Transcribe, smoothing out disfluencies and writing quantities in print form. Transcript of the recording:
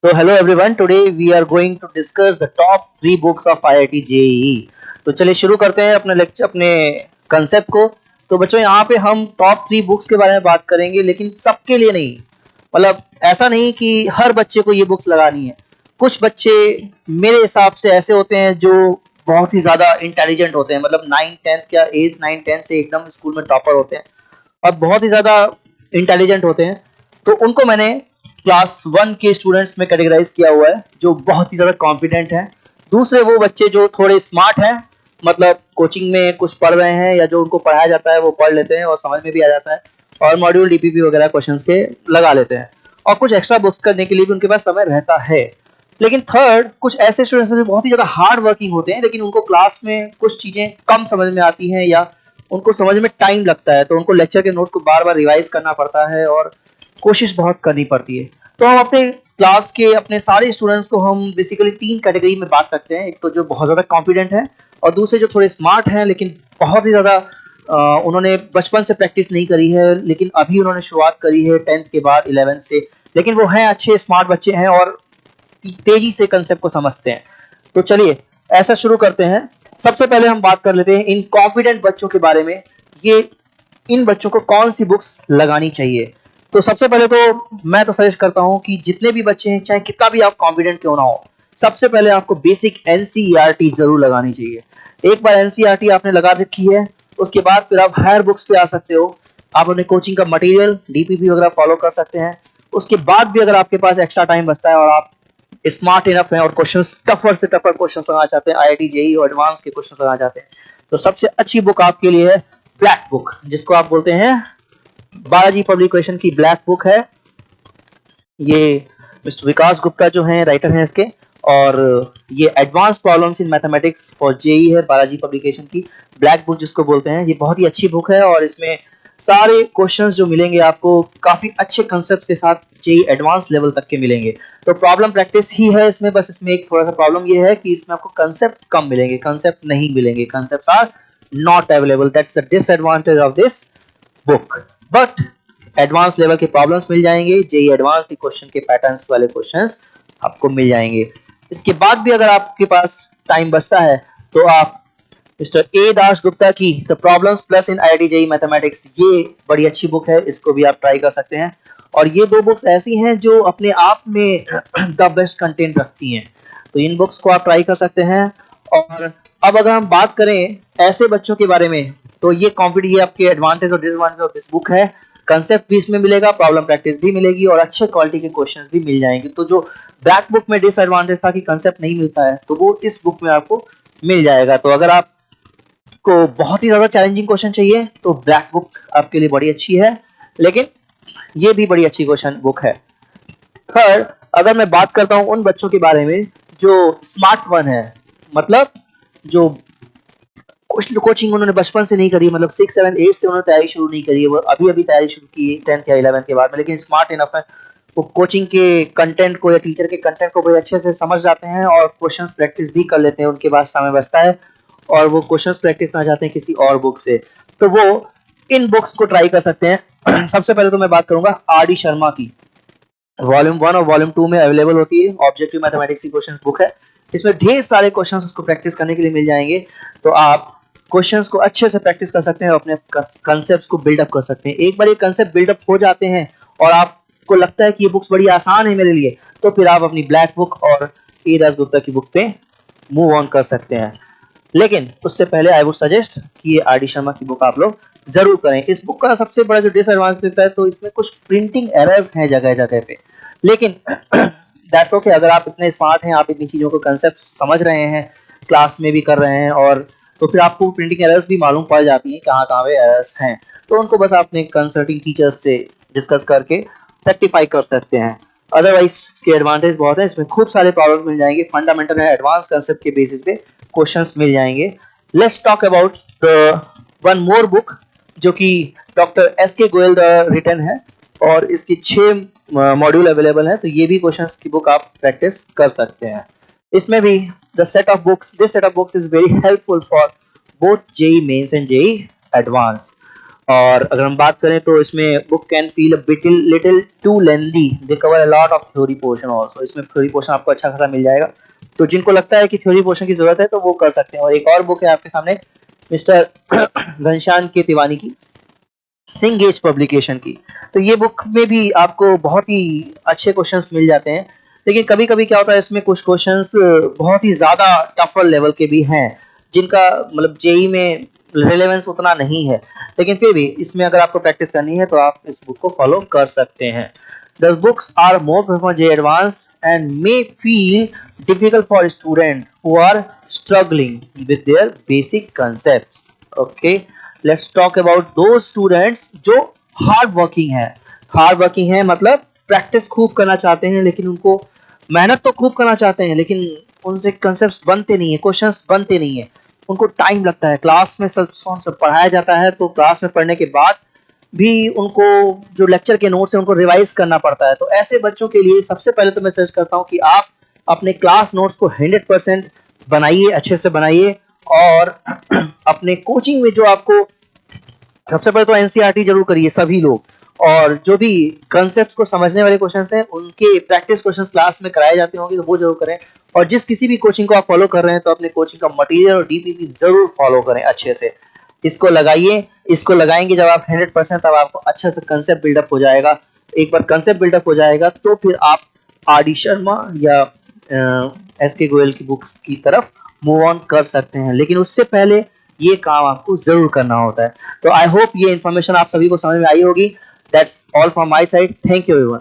So hello everyone, today we are going to discuss the top 3 books of IIT JEE। तो चलिए शुरू करते हैं अपने लेक्चर अपने कंसेप्ट को। तो बच्चों यहाँ पे हम टॉप 3 बुक्स के बारे में बात करेंगे, लेकिन सबके लिए नहीं। मतलब ऐसा नहीं कि हर बच्चे को ये बुक्स लगानी है। कुछ बच्चे मेरे हिसाब से ऐसे होते हैं जो बहुत ही ज़्यादा इंटेलिजेंट होते हैं, मतलब 9th 10th या 8th 9th 10th से एकदम स्कूल में टॉपर होते हैं और बहुत ही ज़्यादा इंटेलिजेंट होते हैं। तो उनको मैंने क्लास 1 के स्टूडेंट्स में कैटेगराइज किया हुआ है जो बहुत ही ज़्यादा कॉन्फिडेंट हैं। दूसरे वो बच्चे जो थोड़े स्मार्ट हैं, मतलब कोचिंग में कुछ पढ़ रहे हैं या जो उनको पढ़ाया जाता है वो पढ़ लेते हैं और समझ में भी आ जाता है और मॉड्यूल डीपीपी वगैरह क्वेश्चंस के लगा लेते हैं, और कुछ एक्स्ट्रा बुक्स करने के लिए भी उनके पास समय रहता है। लेकिन थर्ड, कुछ ऐसे स्टूडेंट्स हैं जो बहुत ही ज़्यादा हार्ड वर्किंग होते हैं, लेकिन उनको क्लास में कुछ चीज़ें कम समझ में आती हैं या उनको समझ में टाइम लगता है, तो उनको लेक्चर के नोट्स को बार बार रिवाइज करना पड़ता है और कोशिश बहुत करनी पड़ती है। तो हम अपने क्लास के अपने सारे स्टूडेंट्स को हम बेसिकली 3 कैटेगरी में बांट सकते हैं। एक तो जो बहुत ज़्यादा कॉन्फिडेंट है, और दूसरे जो थोड़े स्मार्ट हैं लेकिन बहुत ही ज़्यादा उन्होंने बचपन से प्रैक्टिस नहीं करी है, लेकिन अभी उन्होंने शुरुआत करी है 10th के बाद 11th से, लेकिन वो हैं अच्छे स्मार्ट बच्चे हैं और तेजी से कंसेप्ट को समझते हैं। तो चलिए ऐसा शुरू करते हैं। सबसे पहले हम बात कर लेते हैं इन कॉन्फिडेंट बच्चों के बारे में। ये इन बच्चों को कौन सी बुक्स लगानी चाहिए? तो सबसे पहले तो मैं तो सजेस्ट करता हूं कि जितने भी बच्चे हैं, चाहे कितना भी आप कॉन्फिडेंट क्यों ना हो, सबसे पहले आपको बेसिक एनसीईआरटी जरूर लगानी चाहिए। एक बार एनसीईआरटी आपने लगा रखी है, उसके बाद फिर आप हायर बुक्स पे आ सकते हो। आप अपने कोचिंग का मटेरियल डीपीपी वगैरह फॉलो कर सकते हैं। उसके बाद भी अगर आपके पास एक्स्ट्रा टाइम बचता है और आप स्मार्ट इनफ हैं और क्वेश्चंस टफर से टफर क्वेश्चंस लगाना चाहते हैं, आईआईटी जेईई और एडवांस के क्वेश्चंस लगाना चाहते हैं, तो सबसे अच्छी बुक आपके लिए है ब्लैक बुक, जिसको आप बोलते हैं बालाजी पब्लिकेशन की ब्लैक बुक है। ये मिस्टर विकास गुप्ता जो हैं राइटर हैं इसके, और ये advance problems in mathematics for JEE है बालाजी पब्लिकेशन की ब्लैक बुक जिसको बोलते हैं। ये बहुत ही अच्छी बुक है और इसमें सारे क्वेश्चंस जो मिलेंगे आपको काफी अच्छे कंसेप्ट के साथ जेईई एडवांस लेवल तक के मिलेंगे। तो प्रॉब्लम प्रैक्टिस ही है इसमें, बस इसमें एक थोड़ा सा प्रॉब्लम ये है कि इसमें आपको कंसेप्ट कम मिलेंगे, कंसेप्ट नहीं मिलेंगे, concept are not available. That's the disadvantage of this book. But advance level के प्रॉब्लम्स मिल जाएंगे, जेईई एडवांस के क्वेश्चन के पैटर्न्स वाले क्वेश्चंस आपको मिल जाएंगे। इसके बाद भी अगर आपके पास टाइम बचता है तो आप मिस्टर ए दास गुप्ता की the problems plus in IIT JEE mathematics, ये बड़ी अच्छी बुक है, इसको भी आप ट्राई कर सकते हैं। और ये दो बुक्स ऐसी हैं जो अपने आप में द बेस्ट कंटेंट रखती हैं, तो इन बुक्स को आप ट्राई कर सकते हैं। और अब अगर हम बात करें ऐसे बच्चों के बारे में, तो ये कॉम्पिट ये आपके एडवांटेज और डिसएडवांटेज ऑफ दिस बुक है। कंसेप्ट भी इसमें मिलेगा, प्रॉब्लम प्रैक्टिस भी मिलेगी और अच्छे क्वालिटी के क्वेश्चंस भी मिल जाएंगे। तो जो ब्लैक बुक में डिसएडवांटेज था कि कंसेप्ट नहीं मिलता है, तो वो इस बुक में आपको मिल जाएगा। तो अगर आप को बहुत ही ज्यादा चैलेंजिंग क्वेश्चन चाहिए तो ब्लैक बुक आपके लिए बड़ी अच्छी है, लेकिन ये भी बड़ी अच्छी क्वेश्चन बुक है। थर्ड, अगर मैं बात करता हूं उन बच्चों के बारे में जो स्मार्ट वन है, मतलब जो कोचिंग उन्होंने बचपन से नहीं करी, मतलब 6 7 8 से उन्होंने तैयारी शुरू नहीं करी है, वो अभी अभी तैयारी शुरू की 10th या 11th के बाद में, लेकिन स्मार्ट इनफ है, वो कोचिंग के कंटेंट को या टीचर के कंटेंट को बड़े अच्छे से समझ जाते हैं और क्वेश्चंस प्रैक्टिस भी कर लेते हैं, उनके पास समय बचता है और वो क्वेश्चंस प्रैक्टिस करना चाहते हैं किसी और बुक से, तो वो इन बुक्स को ट्राई कर सकते हैं। सबसे पहले तो मैं बात करूंगा आर डी शर्मा की, वॉल्यूम 1 और वॉल्यूम 2 में अवेलेबल होती है, ऑब्जेक्टिव मैथमेटिक्स की क्वेश्चन बुक है। इसमें ढेर सारे क्वेश्चंस उसको प्रैक्टिस करने के लिए मिल जाएंगे, तो आप क्वेश्चंस को अच्छे से प्रैक्टिस कर सकते हैं और अपने कंसेप्ट को बिल्डअप कर सकते हैं। एक बार ये कंसेप्ट बिल्डअप हो जाते हैं और आपको लगता है कि ये बुक्स बड़ी आसान है मेरे लिए, तो फिर आप अपनी ब्लैक बुक और ए दास गुप्ता की बुक पे मूव ऑन कर सकते हैं। लेकिन उससे पहले आई वुड सजेस्ट कि ये आर डी शर्मा की बुक आप लोग जरूर करें। इस बुक का सबसे बड़ा जो डिसएडवांटेज है, तो इसमें कुछ प्रिंटिंग एरर्स हैं जगह जगह पे, लेकिन दैट्स ओके। अगर आप इतने स्मार्ट हैं, आप इतनी चीज़ों को कंसेप्ट समझ रहे हैं, क्लास में भी कर रहे हैं, और तो फिर आपको प्रिंटिंग एरर्स भी मालूम पड़ जाती हैं कहाँ कहाँ पे एरर्स हैं, तो उनको बस आपने कंसल्टिंग टीचर्स से डिस्कस करके रेक्टिफाई कर सकते हैं। अदरवाइज इसके एडवांटेज बहुत है, इसमें खूब सारे प्रॉब्लम मिल जाएंगे, फंडामेंटल है एडवांस कंसेप्ट के बेसिस पे क्वेश्चंस मिल जाएंगे। Let's talk about the one more book जो कि डॉक्टर एस के गोयल द्वारा रिटन है, और इसकी 6 मॉड्यूल अवेलेबल है, तो ये भी क्वेश्चंस की बुक आप प्रैक्टिस कर सकते हैं। इसमें भी this set of books is very helpful for both JEE mains and JEE advance. और अगर हम बात करें तो इसमें book can feel a bit little too lengthy, they cover a lot of theory portion also, इसमें थ्योरी पोर्शन आपको अच्छा खासा मिल जाएगा। तो जिनको लगता है कि थ्योरी पोर्शन की जरूरत है तो वो कर सकते हैं। और एक और बुक है आपके सामने मिस्टर घनश्याम के तिवारी की, सिंह एज पब्लिकेशन की। तो ये बुक में भी आपको बहुत ही अच्छे क्वेश्चंस मिल जाते हैं, लेकिन कभी कभी क्या होता है इसमें कुछ क्वेश्चंस बहुत ही ज़्यादा टफर लेवल के भी हैं, जिनका मतलब जेई में रिलेवेंस उतना नहीं है, लेकिन फिर भी इसमें अगर आपको प्रैक्टिस करनी है तो आप इस बुक को फॉलो कर सकते हैं। The books are more preferably advanced and may feel difficult for students who are struggling with their basic concepts. Okay, let's talk about those students जो hard working है। हार्ड वर्किंग है मतलब practice खूब करना चाहते हैं, लेकिन उनको मेहनत तो खूब करना चाहते हैं, लेकिन उनसे कंसेप्ट बनते नहीं है, क्वेश्चंस बनते नहीं है, उनको टाइम लगता है। क्लास में सब पढ़ाया जाता है तो क्लास में पढ़ने के बाद भी उनको जो लेक्चर के नोट्स हैं उनको रिवाइज करना पड़ता है। तो ऐसे बच्चों के लिए सबसे पहले तो मैं सजेस्ट करता हूँ कि आप अपने क्लास नोट्स को 100% बनाइए, अच्छे से बनाइए। और अपने कोचिंग में जो आपको सबसे पहले तो एनसीईआरटी जरूर करिए सभी लोग, और जो भी कंसेप्ट्स को समझने वाले क्वेश्चंस हैं उनके प्रैक्टिस क्वेश्चंस क्लास में कराए जाते होंगे तो वो जरूर करें। और जिस किसी भी कोचिंग को आप फॉलो कर रहे हैं तो अपने कोचिंग का मटेरियल और डीपीपी जरूर फॉलो करें अच्छे से। इसको लगाइए, इसको लगाएंगे जब आप 100%, तब आपको अच्छा सा कंसेप्ट बिल्डअप हो जाएगा। एक बार कंसेप्ट बिल्डअप हो जाएगा तो फिर आप आर डी शर्मा या एस के गोयल की बुक्स की तरफ मूव ऑन कर सकते हैं, लेकिन उससे पहले ये काम आपको जरूर करना होता है। तो आई होप ये इन्फॉर्मेशन आप सभी को समझ में आई होगी। That's all from my side, thank you everyone.